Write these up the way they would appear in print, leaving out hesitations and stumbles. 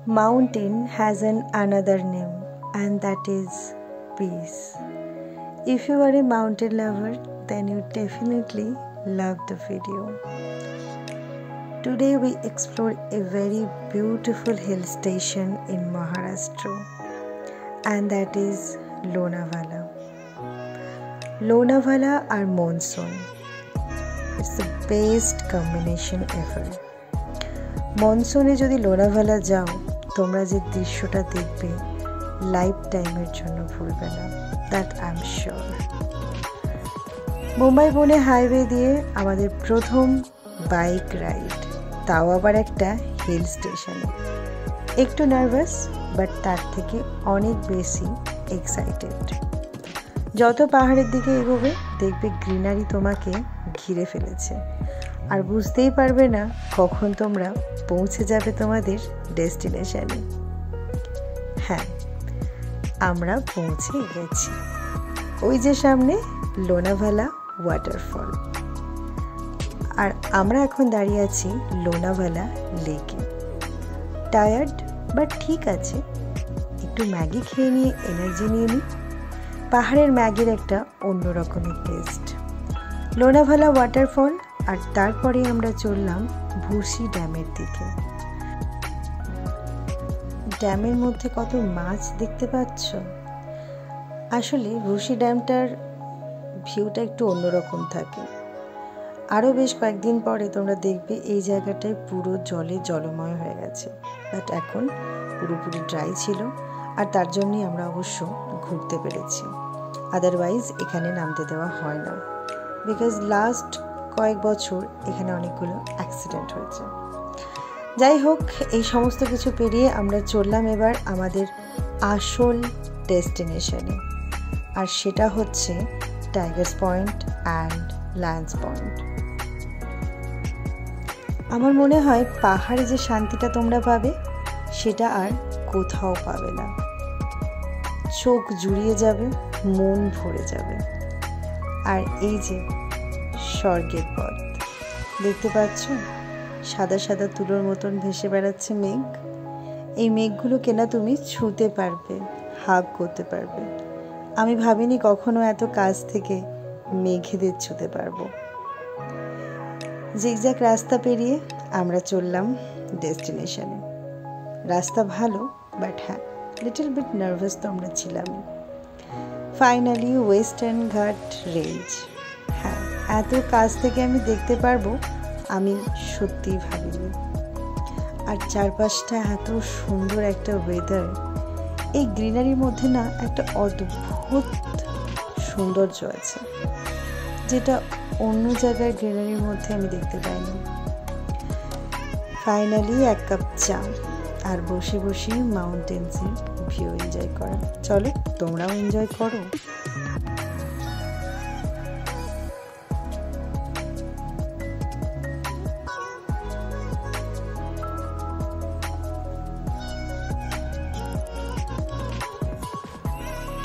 Mountain has another name, and that is peace. If you are a mountain lover, then you definitely love the video. Today we explore a very beautiful hill station in Maharashtra, and that is Lonavala. Lonavala or monsoon. It's the best combination ever. মনসুনে যদি লোনাভালা যাও, তোমরা যে দৃশ্যটা দেখবে life টাইমের জন্য ভুলবে না, that I am sure. Mumbai Pune highway দিয়ে আমাদের প্রথম বাইক রাইড, তাও আবার একটা হিল স্টেশনে। একটু নার্ভাস, বাট তার থেকে অনেক বেশি এক্সাইটেড। যত পাহাড়ের দিকে এগোবে দেখবে গ্রিনারি তোমাকে ঘিরে ফেলেছে, আর বুঝতেই পারবে না কখন তোমরা পৌঁছে যাবে তোমাদের ডেস্টিনেশনে। হ্যাঁ, আমরা পৌঁছে গেছি। ওই যে সামনে লোনাভালা ওয়াটারফল, আর আমরা এখন দাঁড়িয়ে আছি লোনাভালা লেকে। টায়ার্ড, বাট ঠিক আছে, একটু ম্যাগি খেয়ে নিয়ে এনার্জি নিয়ে নিই। পাহাড়ের ম্যাগির একটা অন্য রকমের টেস্ট। লোনাভালা ওয়াটারফল, আর তারপরে আমরা চললাম ভুসি ড্যামের দিকে। ড্যামের মধ্যে কত মাছ দেখতে পাচ্ছ। আসলে ভুসি ড্যামটার ভিউটা একটু অন্যরকম থাকে। আরও বেশ কয়েকদিন পরে তোমরা দেখবে এই জায়গাটায় পুরো জলে জলময় হয়ে গেছে, বাট এখন পুরোপুরি ড্রাই ছিল, আর তার জন্যই আমরা অবশ্য ঘুরতে পেরেছি। আদারওয়াইজ এখানে নামতে দেওয়া হয় না, বিকজ লাস্ট কয়েক বছর এখানে অনেকগুলো অ্যাক্সিডেন্ট হয়েছে। যাই হোক, এই সমস্ত কিছু পেরিয়ে আমরা চললাম এবার আমাদের আসল ডেস্টিনেশনে, আর সেটা হচ্ছে Tigers point and Lions point. আমার মনে হয় পাহাড়ে যে শান্তিটা তোমরা পাবে সেটা আর কোথাও পাবে না। চোখ জুড়িয়ে যাবে, মন ভরে যাবে। আর এই যে স্বর্গের পথ দেখতে পাচ্ছ, সাদা সাদা তুলোর মতন ভেসে বেড়াচ্ছে মেঘ। এই মেঘগুলোকে না তুমি ছুঁতে পারবে, হাগ করতে পারবে। আমি ভাবিনি কখনো এত কাছ থেকে মেঘেদের ছুঁতে পারবো। জিগজ্যাগ রাস্তা পেরিয়ে আমরা চললাম ডেস্টিনেশনে। রাস্তা ভালো, বাট হ্যাঁ, লিটল বিট নার্ভাস তো আমরা ছিলামই। ফাইনালি ওয়েস্টার্ন ঘাট রেঞ্জ। হ্যাঁ, এত কাছ থেকে আমি দেখতে পারবো আমি সত্যিই ভাবিনি। আর চারপাশটা এত সুন্দর একটা ওয়েদার, এই গ্রিনারির মধ্যে না একটা অদ্ভুত সৌন্দর্য আছে, যেটা অন্য জায়গার গ্রিনারির মধ্যে আমি দেখতে পাইনি। ফাইনালি এক কাপ চা আর বসে বসে মাউন্টেন্সের ভিউ এনজয় করা। চলো তোমরাও এনজয় করো।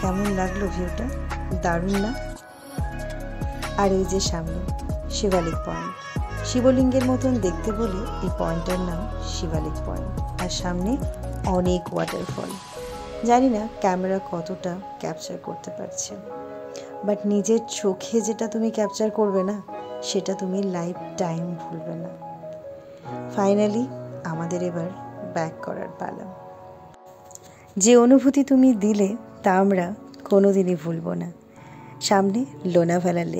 কেমন লাগলো ভিউটা? দারুণ না? আর এই যে সামনে শিবালিক পয়েন্ট, শিবলিঙ্গের মতন দেখতে বলে এই পয়েন্টটার নাম শিবালিক পয়েন্ট। আর সামনে অনেক ওয়াটারফল। জানি না ক্যামেরা কতটা ক্যাপচার করতে পারছে, বাট নিজের চোখে যেটা তুমি ক্যাপচার করবে না, সেটা তুমি লাইফ টাইম ভুলবে না। ফাইনালি আমাদের এবার ব্যাক করার পালা। যে অনুভূতি তুমি দিলে তা আমরা কোনোদিনই ভুলব না। সামনে লোনাভালা লেক।